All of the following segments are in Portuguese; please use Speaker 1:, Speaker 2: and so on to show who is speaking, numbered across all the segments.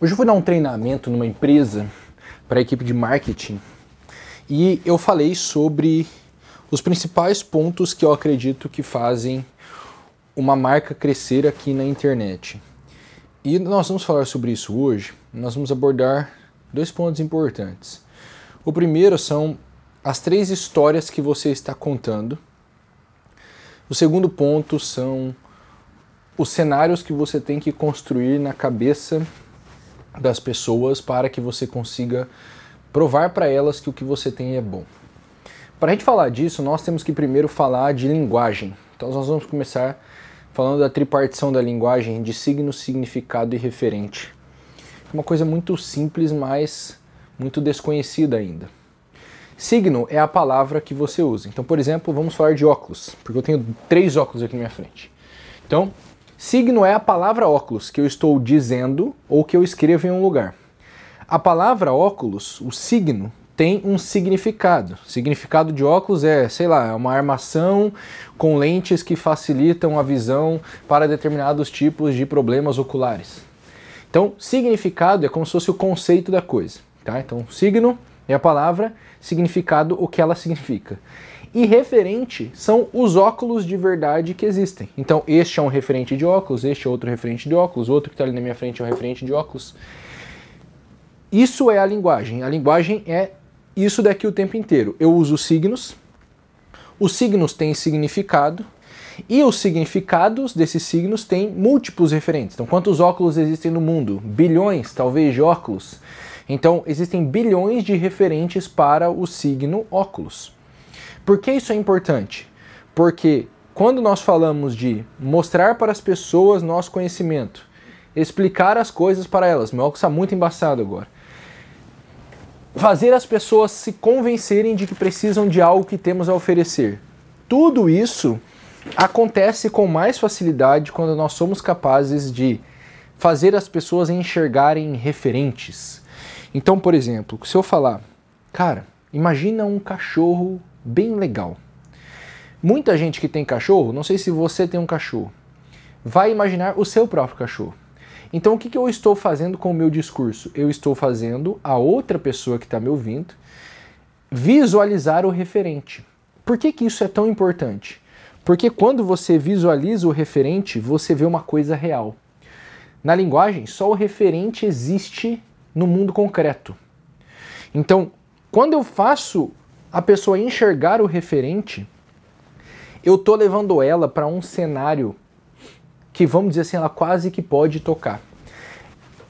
Speaker 1: Hoje eu fui dar um treinamento numa empresa para a equipe de marketing e eu falei sobre os principais pontos que eu acredito que fazem uma marca crescer aqui na internet. E nós vamos falar sobre isso hoje. Nós vamos abordar dois pontos importantes. O primeiro são as 3 histórias que você está contando. O segundo ponto são os cenários que você tem que construir na cabeça das pessoas para que você consiga provar para elas que o que você tem é bom. Para a gente falar disso, nós temos que primeiro falar de linguagem. Então nós vamos começar falando da tripartição da linguagem de signo, significado e referente. Uma coisa muito simples, mas muito desconhecida ainda. Signo é a palavra que você usa. Então, por exemplo, vamos falar de óculos, porque eu tenho 3 óculos aqui na minha frente. Então, signo é a palavra óculos que eu estou dizendo ou que eu escrevo em um lugar. A palavra óculos, o signo, tem um significado. O significado de óculos é, sei lá, uma armação com lentes que facilitam a visão para determinados tipos de problemas oculares. Então, significado é como se fosse o conceito da coisa, tá? Então, signo é a palavra, significado, o que ela significa. E referente são os óculos de verdade que existem. Então, este é um referente de óculos, este é outro referente de óculos, o outro que está ali na minha frente é um referente de óculos. Isso é a linguagem. A linguagem é isso daqui o tempo inteiro. Eu uso signos, os signos têm significado, e os significados desses signos têm múltiplos referentes. Então, quantos óculos existem no mundo? Bilhões, talvez, de óculos. Então, existem bilhões de referentes para o signo óculos. Por que isso é importante? Porque quando nós falamos de mostrar para as pessoas nosso conhecimento, explicar as coisas para elas, meu óculos está muito embaçado agora, fazer as pessoas se convencerem de que precisam de algo que temos a oferecer, tudo isso acontece com mais facilidade quando nós somos capazes de fazer as pessoas enxergarem referentes. Então, por exemplo, se eu falar, cara, imagina um cachorro bem legal. Muita gente que tem cachorro, não sei se você tem um cachorro, vai imaginar o seu próprio cachorro. Então o que eu estou fazendo com o meu discurso? Eu estou fazendo a outra pessoa que está me ouvindo visualizar o referente. Por que isso é tão importante? Porque quando você visualiza o referente, você vê uma coisa real. Na linguagem, só o referente existe no mundo concreto. Então, quando eu faço a pessoa enxergar o referente, eu estou levando ela para um cenário que, vamos dizer assim, ela quase que pode tocar.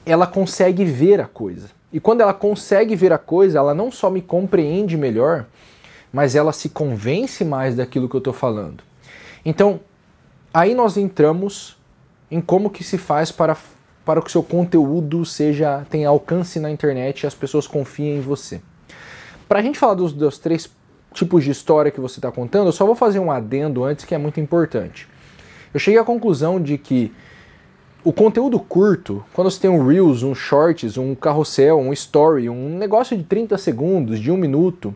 Speaker 1: Ela consegue ver a coisa. E quando ela consegue ver a coisa, ela não só me compreende melhor, mas ela se convence mais daquilo que eu estou falando. Então, aí nós entramos em como que se faz para que o seu conteúdo tenha alcance na internet e as pessoas confiem em você. Para a gente falar dos 3 tipos de história que você está contando, eu só vou fazer um adendo antes que é muito importante. Eu cheguei à conclusão de que o conteúdo curto, quando você tem um Reels, um Shorts, um carrossel, um Story, um negócio de 30 segundos, de 1 minuto,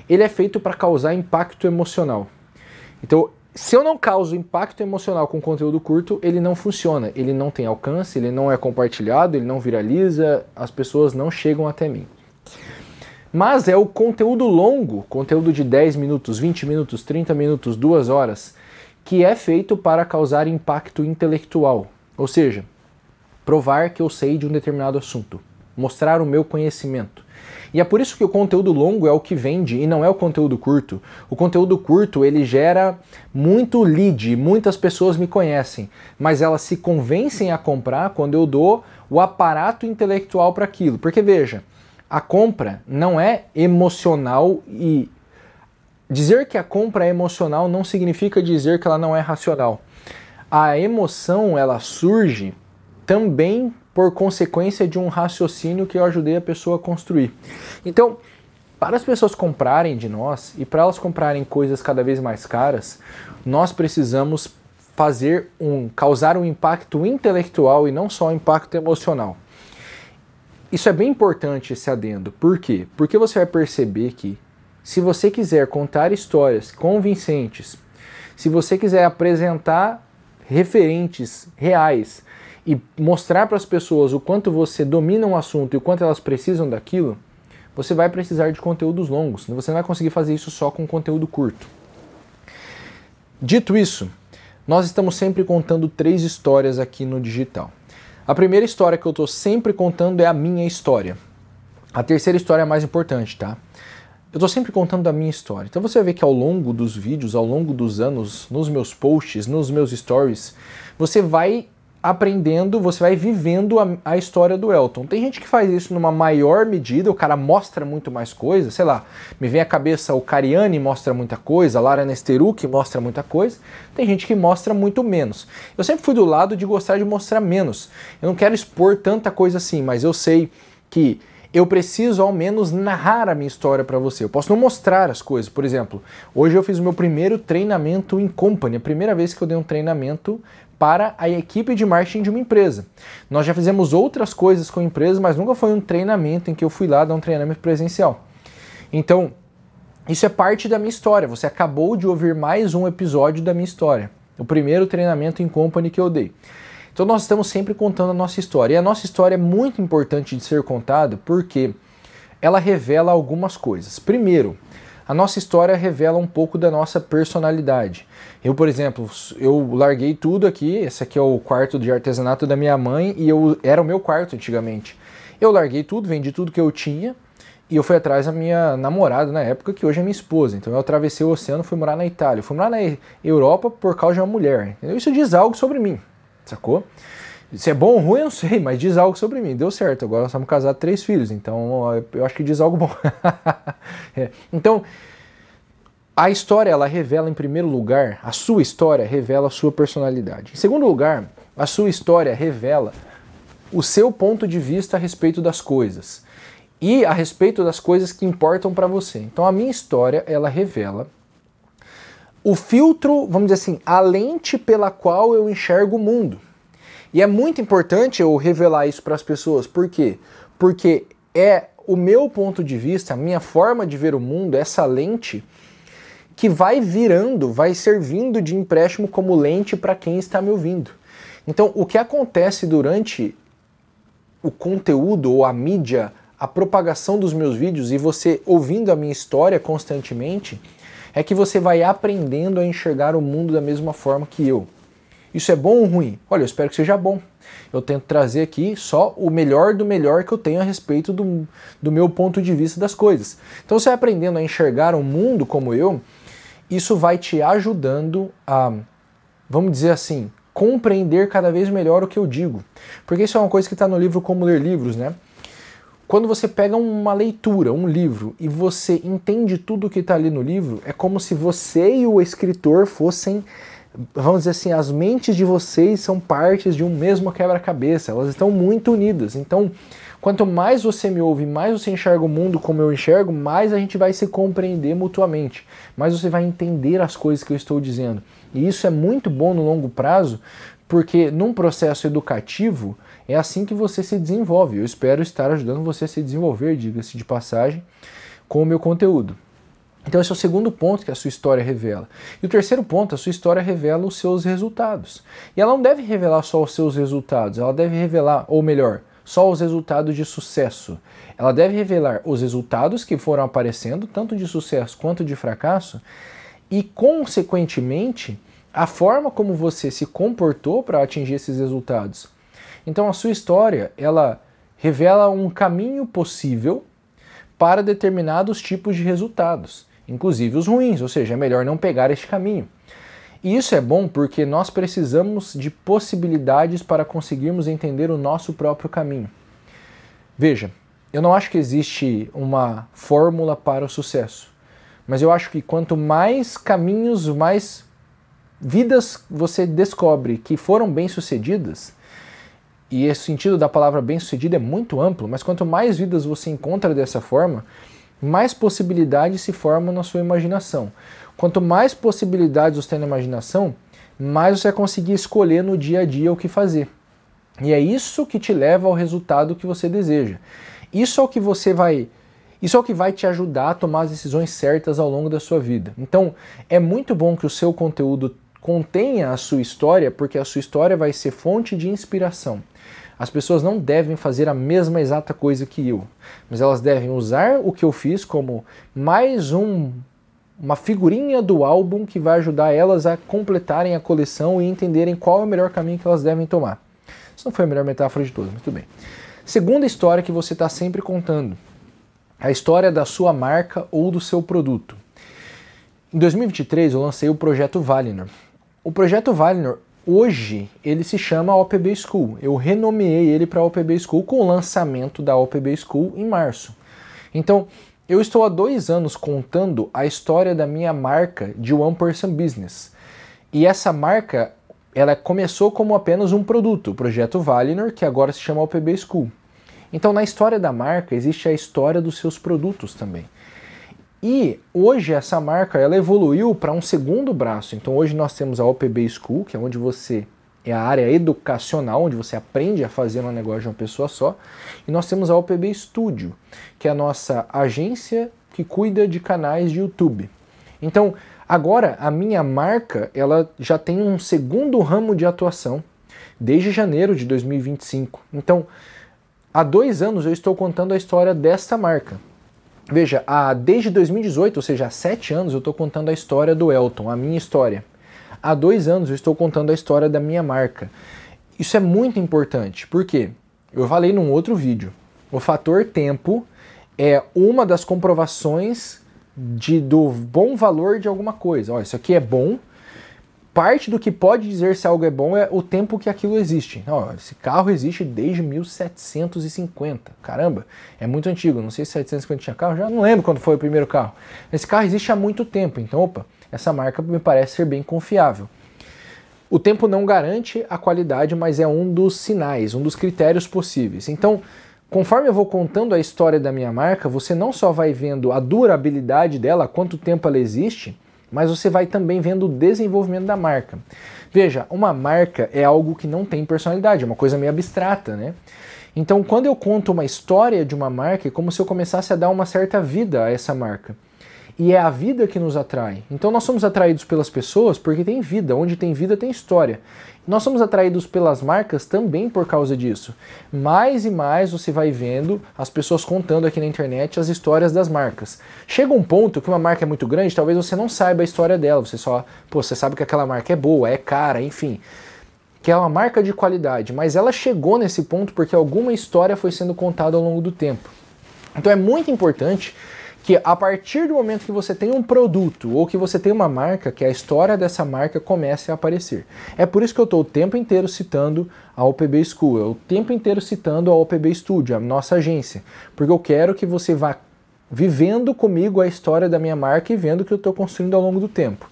Speaker 1: ele é feito para causar impacto emocional. Então, se eu não causo impacto emocional com conteúdo curto, ele não funciona, ele não tem alcance, ele não é compartilhado, ele não viraliza, as pessoas não chegam até mim. Mas é o conteúdo longo, conteúdo de 10 minutos, 20 minutos, 30 minutos, 2 horas, que é feito para causar impacto intelectual. Ou seja, provar que eu sei de um determinado assunto, mostrar o meu conhecimento. E é por isso que o conteúdo longo é o que vende e não é o conteúdo curto. O conteúdo curto, ele gera muito lead, muitas pessoas me conhecem, mas elas se convencem a comprar quando eu dou o aparato intelectual para aquilo. Porque veja, a compra não é emocional e dizer que a compra é emocional não significa dizer que ela não é racional. A emoção, ela surge também por consequência de um raciocínio que eu ajudei a pessoa a construir. Então, para as pessoas comprarem de nós e para elas comprarem coisas cada vez mais caras, nós precisamos causar um impacto intelectual e não só um impacto emocional. Isso é bem importante, esse adendo. Por quê? Porque você vai perceber que se você quiser contar histórias convincentes, se você quiser apresentar referentes reais e mostrar para as pessoas o quanto você domina um assunto e o quanto elas precisam daquilo, você vai precisar de conteúdos longos. Você não vai conseguir fazer isso só com conteúdo curto. Dito isso, nós estamos sempre contando 3 histórias aqui no digital. A primeira história que eu estou sempre contando é a minha história. A terceira história é a mais importante, tá? Eu estou sempre contando a minha história. Então você vai ver que ao longo dos vídeos, ao longo dos anos, nos meus posts, nos meus stories, você vai aprendendo, você vai vivendo a história do Elton. Tem gente que faz isso numa maior medida, o cara mostra muito mais coisa, sei lá, me vem à cabeça o Cariani mostra muita coisa, a Lara Nesteruk mostra muita coisa, tem gente que mostra muito menos. Eu sempre fui do lado de gostar de mostrar menos. Eu não quero expor tanta coisa assim, mas eu sei que eu preciso ao menos narrar a minha história para você. Eu posso não mostrar as coisas. Por exemplo, hoje eu fiz o meu primeiro treinamento em company, a primeira vez que eu dei um treinamento para a equipe de marketing de uma empresa. Nós já fizemos outras coisas com empresas, mas nunca foi um treinamento em que eu fui lá dar um treinamento presencial. Então, isso é parte da minha história. Você acabou de ouvir mais um episódio da minha história. O primeiro treinamento em company que eu dei. Então nós estamos sempre contando a nossa história. E a nossa história é muito importante de ser contada porque ela revela algumas coisas. Primeiro, a nossa história revela um pouco da nossa personalidade. Eu, por exemplo, eu larguei tudo aqui, esse aqui é o quarto de artesanato da minha mãe e era o meu quarto antigamente. Eu larguei tudo, vendi tudo que eu tinha e eu fui atrás da minha namorada na época, que hoje é minha esposa. Então eu atravessei o oceano, fui morar na Itália. Eu fui morar na Europa por causa de uma mulher. Entendeu? Isso diz algo sobre mim, sacou? Se é bom ou ruim, eu não sei, mas diz algo sobre mim. Deu certo, agora nós estamos casados, 3 filhos, então eu acho que diz algo bom. Então, a história, ela revela, em primeiro lugar, a sua história revela a sua personalidade. Em segundo lugar, a sua história revela o seu ponto de vista a respeito das coisas. E a respeito das coisas que importam para você. Então, a minha história, ela revela o filtro, vamos dizer assim, a lente pela qual eu enxergo o mundo. E é muito importante eu revelar isso para as pessoas. Por quê? Porque é o meu ponto de vista, a minha forma de ver o mundo, essa lente que vai virando, vai servindo de empréstimo como lente para quem está me ouvindo. Então, o que acontece durante o conteúdo ou a mídia, a propagação dos meus vídeos e você ouvindo a minha história constantemente, é que você vai aprendendo a enxergar o mundo da mesma forma que eu. Isso é bom ou ruim? Olha, eu espero que seja bom. Eu tento trazer aqui só o melhor do melhor que eu tenho a respeito do meu ponto de vista das coisas. Então você aprendendo a enxergar o mundo como eu, isso vai te ajudando a, vamos dizer assim, compreender cada vez melhor o que eu digo. Porque isso é uma coisa que está no livro Como Ler Livros, né? Quando você pega uma leitura, um livro, e você entende tudo o que está ali no livro, é como se você e o escritor fossem, vamos dizer assim, as mentes de vocês são partes de um mesmo quebra-cabeça, elas estão muito unidas. Então, quanto mais você me ouve, mais você enxerga o mundo como eu enxergo, mais a gente vai se compreender mutuamente, mais você vai entender as coisas que eu estou dizendo. E isso é muito bom no longo prazo, porque num processo educativo é assim que você se desenvolve. Eu espero estar ajudando você a se desenvolver, diga-se de passagem, com o meu conteúdo. Então esse é o segundo ponto que a sua história revela. E o terceiro ponto, a sua história revela os seus resultados. E ela não deve revelar só os seus resultados, ela deve revelar, ou melhor, só os resultados de sucesso. Ela deve revelar os resultados que foram aparecendo, tanto de sucesso quanto de fracasso, e consequentemente a forma como você se comportou para atingir esses resultados. Então a sua história, ela revela um caminho possível para determinados tipos de resultados, inclusive os ruins, ou seja, é melhor não pegar este caminho. E isso é bom porque nós precisamos de possibilidades para conseguirmos entender o nosso próprio caminho. Veja, eu não acho que existe uma fórmula para o sucesso, mas eu acho que quanto mais caminhos, mais vidas você descobre que foram bem-sucedidas, e esse sentido da palavra bem-sucedido é muito amplo, mas quanto mais vidas você encontra dessa forma, mais possibilidades se formam na sua imaginação. Quanto mais possibilidades você tem na imaginação, mais você vai conseguir escolher no dia a dia o que fazer. E é isso que te leva ao resultado que você deseja. Isso é o que vai te ajudar a tomar as decisões certas ao longo da sua vida. Então, é muito bom que o seu conteúdo Contenha a sua história, porque a sua história vai ser fonte de inspiração. As pessoas não devem fazer a mesma exata coisa que eu, mas elas devem usar o que eu fiz como mais uma figurinha do álbum que vai ajudar elas a completarem a coleção e entenderem qual é o melhor caminho que elas devem tomar. Isso não foi a melhor metáfora de todas, mas tudo bem. Segunda história que você está sempre contando, a história da sua marca ou do seu produto. Em 2023 eu lancei o Projeto Valinor. O Projeto Valinor, hoje, ele se chama OPB School. Eu renomeei ele para OPB School com o lançamento da OPB School em março. Então, eu estou há 2 anos contando a história da minha marca de One Person Business. E essa marca, ela começou como apenas um produto, o Projeto Valinor, que agora se chama OPB School. Então, na história da marca, existe a história dos seus produtos também. E hoje essa marca ela evoluiu para um segundo braço. Então hoje nós temos a OPB School, que é onde é a área educacional, onde você aprende a fazer um negócio de uma pessoa só. E nós temos a OPB Studio, que é a nossa agência que cuida de canais de YouTube. Então agora a minha marca ela já tem um segundo ramo de atuação desde janeiro de 2025. Então há 2 anos eu estou contando a história desta marca. Veja, desde 2018, ou seja, há 7 anos, eu estou contando a história do Elton, a minha história. Há 2 anos eu estou contando a história da minha marca. Isso é muito importante, porque eu falei num outro vídeo, o fator tempo é uma das comprovações do bom valor de alguma coisa. Ó, isso aqui é bom. Parte do que pode dizer se algo é bom é o tempo que aquilo existe. Ó, esse carro existe desde 1750. Caramba, é muito antigo. Não sei se 750 tinha carro, já não lembro quando foi o primeiro carro. Esse carro existe há muito tempo, então, opa, essa marca me parece ser bem confiável. O tempo não garante a qualidade, mas é um dos sinais, um dos critérios possíveis. Então, conforme eu vou contando a história da minha marca, você não só vai vendo a durabilidade dela, quanto tempo ela existe, mas você vai também vendo o desenvolvimento da marca. Veja, uma marca é algo que não tem personalidade, é uma coisa meio abstrata, né? Então, quando eu conto uma história de uma marca, é como se eu começasse a dar uma certa vida a essa marca. E é a vida que nos atrai. Então nós somos atraídos pelas pessoas porque tem vida. Onde tem vida tem história. Nós somos atraídos pelas marcas também por causa disso. Mais e mais você vai vendo as pessoas contando aqui na internet as histórias das marcas. Chega um ponto que uma marca é muito grande, talvez você não saiba a história dela. Você sabe que aquela marca é boa, é cara, enfim. Que é uma marca de qualidade. Mas ela chegou nesse ponto porque alguma história foi sendo contada ao longo do tempo. Então é muito importante que a partir do momento que você tem um produto ou que você tem uma marca, que a história dessa marca comece a aparecer. É por isso que eu estou o tempo inteiro citando a OPB School, eu o tempo inteiro citando a OPB Studio, a nossa agência, porque eu quero que você vá vivendo comigo a história da minha marca e vendo o que eu estou construindo ao longo do tempo.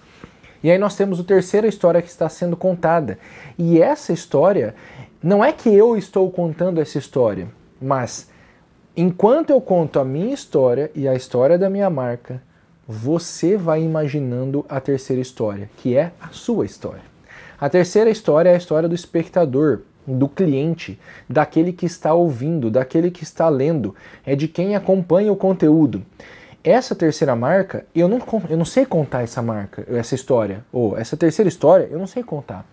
Speaker 1: E aí nós temos a terceira história que está sendo contada. E essa história, não é que eu estou contando essa história, mas enquanto eu conto a minha história e a história da minha marca, você vai imaginando a terceira história, que é a sua história. A terceira história é a história do espectador, do cliente, daquele que está ouvindo, daquele que está lendo, é de quem acompanha o conteúdo. Essa terceira marca, eu não sei contar essa história, ou essa terceira história, eu não sei contar.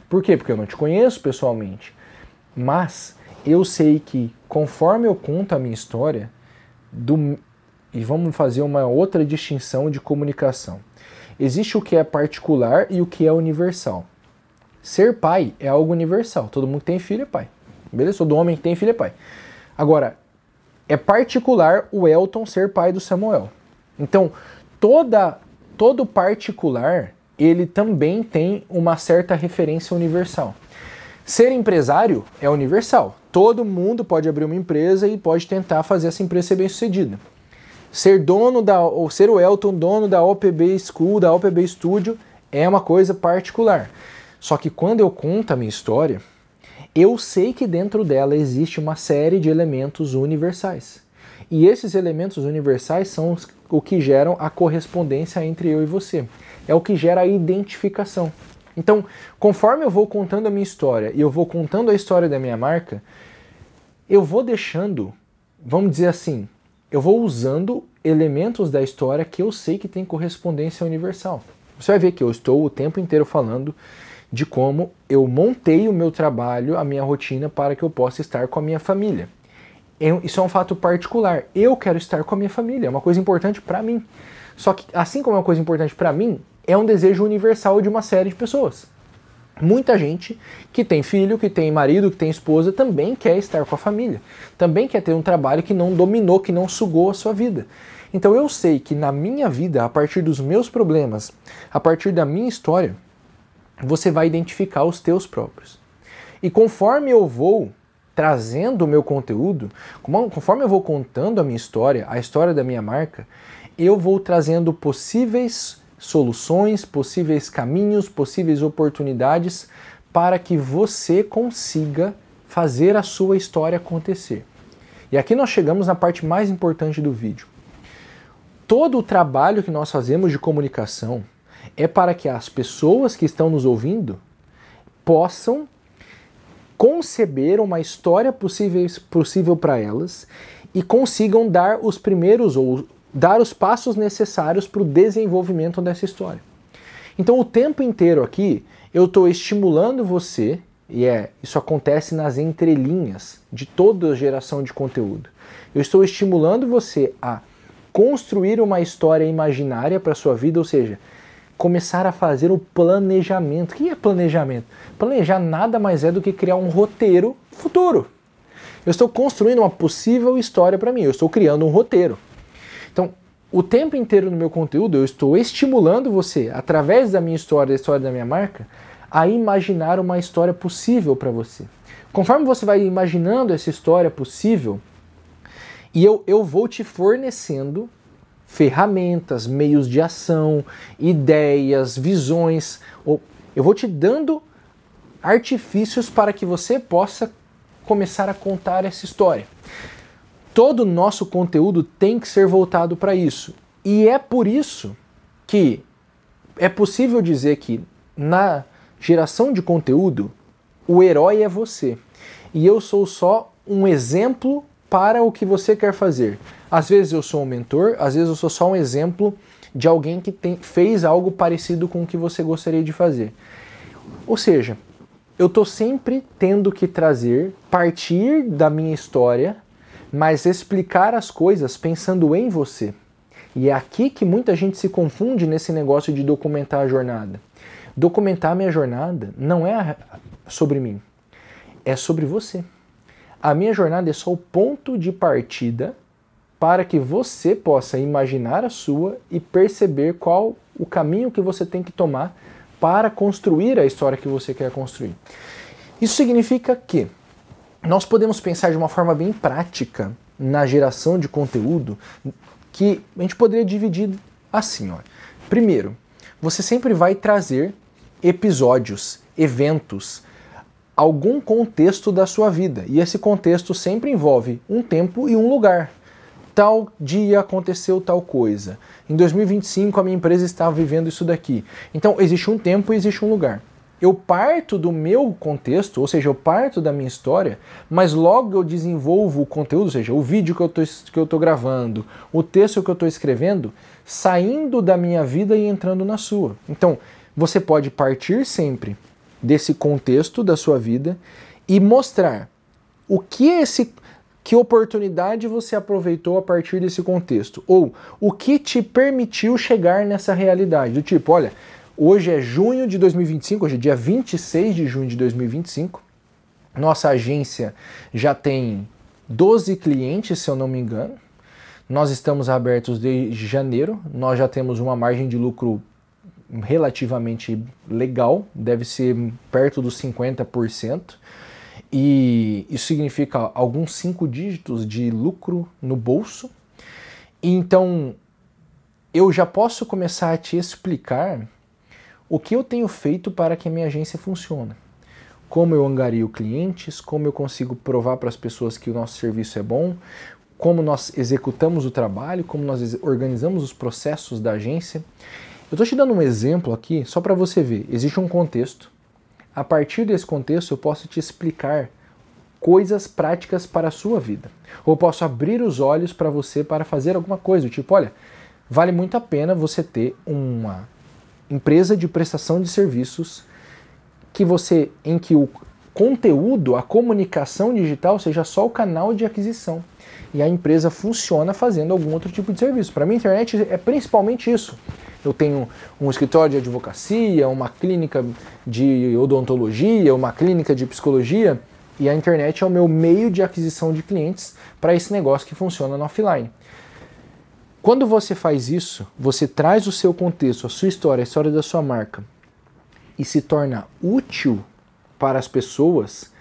Speaker 1: Por quê? Porque eu não te conheço pessoalmente, mas eu sei que conforme eu conto a minha história, e vamos fazer uma outra distinção de comunicação. Existe o que é particular e o que é universal. Ser pai é algo universal. Todo mundo que tem filho é pai. Beleza? Todo homem que tem filho é pai. Agora, é particular o Elton ser pai do Samuel. Então, todo particular, ele também tem uma certa referência universal. Ser empresário é universal. Todo mundo pode abrir uma empresa e pode tentar fazer essa empresa ser bem-sucedida. Ser o Elton dono da OPB School, da OPB Studio, é uma coisa particular. Só que quando eu conto a minha história, eu sei que dentro dela existe uma série de elementos universais. E esses elementos universais são o que geram a correspondência entre eu e você. É o que gera a identificação. Então, conforme eu vou contando a minha história e eu vou contando a história da minha marca, eu vou deixando, vamos dizer assim, eu vou usando elementos da história que eu sei que tem correspondência universal. Você vai ver que eu estou o tempo inteiro falando de como eu montei o meu trabalho, a minha rotina, para que eu possa estar com a minha família. Isso é um fato particular. Eu quero estar com a minha família, é uma coisa importante para mim. Só que, assim como é uma coisa importante para mim, é um desejo universal de uma série de pessoas. Muita gente que tem filho, que tem marido, que tem esposa, também quer estar com a família. Também quer ter um trabalho que não dominou, que não sugou a sua vida. Então eu sei que na minha vida, a partir dos meus problemas, a partir da minha história, você vai identificar os teus próprios. E conforme eu vou trazendo o meu conteúdo, conforme eu vou contando a minha história, a história da minha marca, eu vou trazendo possíveis soluções, possíveis caminhos, possíveis oportunidades para que você consiga fazer a sua história acontecer. E aqui nós chegamos na parte mais importante do vídeo. Todo o trabalho que nós fazemos de comunicação é para que as pessoas que estão nos ouvindo possam conceber uma história possível para elas e consigam dar os primeiros ou dar os passos necessários para o desenvolvimento dessa história. Então o tempo inteiro aqui eu estou estimulando você, e isso acontece nas entrelinhas de toda geração de conteúdo. Eu estou estimulando você a construir uma história imaginária para a sua vida, ou seja, começar a fazer o planejamento. O que é planejamento? Planejar nada mais é do que criar um roteiro futuro. Eu estou construindo uma possível história para mim, eu estou criando um roteiro. Então, o tempo inteiro no meu conteúdo, eu estou estimulando você, através da minha história, da história da minha marca, a imaginar uma história possível para você. Conforme você vai imaginando essa história possível, e eu vou te fornecendo ferramentas, meios de ação, ideias, visões, eu vou te dando artifícios para que você possa começar a contar essa história. Todo o nosso conteúdo tem que ser voltado para isso. E é por isso que é possível dizer que na geração de conteúdo, o herói é você. E eu sou só um exemplo para o que você quer fazer. Às vezes eu sou um mentor, às vezes eu sou só um exemplo de alguém que fez algo parecido com o que você gostaria de fazer. Ou seja, eu estou sempre tendo que partir da minha história, mas explicar as coisas pensando em você. E é aqui que muita gente se confunde nesse negócio de documentar a jornada. Documentar a minha jornada não é sobre mim, é sobre você. A minha jornada é só o ponto de partida para que você possa imaginar a sua e perceber qual o caminho que você tem que tomar para construir a história que você quer construir. Isso significa que nós podemos pensar de uma forma bem prática na geração de conteúdo, que a gente poderia dividir assim, ó. Primeiro, você sempre vai trazer episódios, eventos, algum contexto da sua vida. E esse contexto sempre envolve um tempo e um lugar. Tal dia aconteceu tal coisa. Em 2025 a minha empresa estava vivendo isso daqui. Então existe um tempo e existe um lugar. Eu parto do meu contexto, ou seja, eu parto da minha história, mas logo eu desenvolvo o conteúdo, ou seja, o vídeo que eu estou gravando, o texto que eu estou escrevendo, saindo da minha vida e entrando na sua. Então, você pode partir sempre desse contexto da sua vida e mostrar que oportunidade você aproveitou a partir desse contexto, ou o que te permitiu chegar nessa realidade, do tipo, olha, hoje é junho de 2025, hoje é dia 26 de junho de 2025, nossa agência já tem 12 clientes, se eu não me engano, nós estamos abertos desde janeiro, nós já temos uma margem de lucro relativamente legal, deve ser perto dos 50%, e isso significa alguns 5 dígitos de lucro no bolso. Então, eu já posso começar a te explicar o que eu tenho feito para que a minha agência funcione. Como eu angario clientes, como eu consigo provar para as pessoas que o nosso serviço é bom, como nós executamos o trabalho, como nós organizamos os processos da agência. Eu estou te dando um exemplo aqui só para você ver. Existe um contexto. A partir desse contexto eu posso te explicar coisas práticas para a sua vida. Ou posso abrir os olhos para você para fazer alguma coisa. Tipo, olha, vale muito a pena você ter uma empresa de prestação de serviços em que o conteúdo, a comunicação digital seja só o canal de aquisição. E a empresa funciona fazendo algum outro tipo de serviço. Para mim, a internet é principalmente isso. Eu tenho um escritório de advocacia, uma clínica de odontologia, uma clínica de psicologia, e a internet é o meu meio de aquisição de clientes para esse negócio que funciona no offline. Quando você faz isso, você traz o seu contexto, a sua história, a história da sua marca, e se torna útil para as pessoas,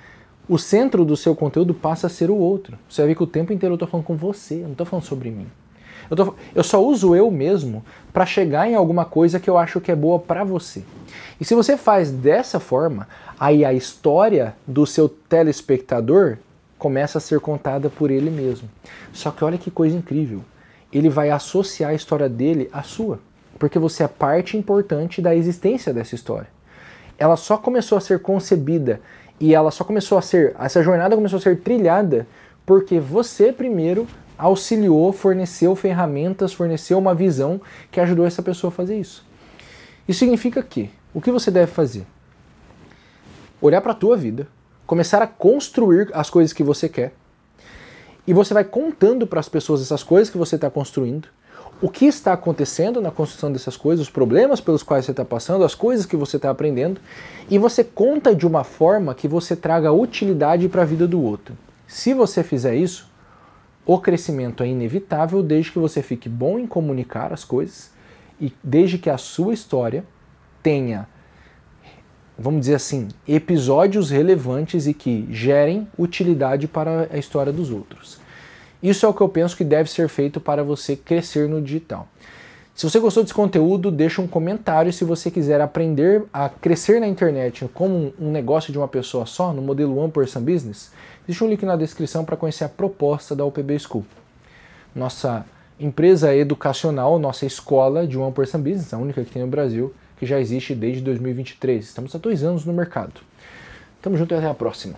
Speaker 1: o centro do seu conteúdo passa a ser o outro. Você vai ver que o tempo inteiro eu estou falando com você, eu não estou falando sobre mim. Eu só uso eu mesmo para chegar em alguma coisa que eu acho que é boa para você. E se você faz dessa forma, aí a história do seu telespectador começa a ser contada por ele mesmo. Só que olha que coisa incrível. Ele vai associar a história dele à sua, porque você é parte importante da existência dessa história. Ela só começou a ser concebida e essa jornada começou a ser trilhada porque você primeiro auxiliou, forneceu ferramentas, forneceu uma visão que ajudou essa pessoa a fazer isso. Isso significa que o que você deve fazer? Olhar para a tua vida, começar a construir as coisas que você quer, e você vai contando para as pessoas essas coisas que você está construindo, o que está acontecendo na construção dessas coisas, os problemas pelos quais você está passando, as coisas que você está aprendendo, e você conta de uma forma que você traga utilidade para a vida do outro. Se você fizer isso, o crescimento é inevitável desde que você fique bom em comunicar as coisas e desde que a sua história tenha, vamos dizer assim, episódios relevantes e que gerem utilidade para a história dos outros. Isso é o que eu penso que deve ser feito para você crescer no digital. Se você gostou desse conteúdo, deixa um comentário. Se você quiser aprender a crescer na internet como um negócio de uma pessoa só, no modelo One Person Business, deixa um link na descrição para conhecer a proposta da UPB School. Nossa empresa educacional, nossa escola de One Person Business, a única que tem no Brasil, que já existe desde 2023. Estamos há 2 anos no mercado. Tamo junto e até a próxima.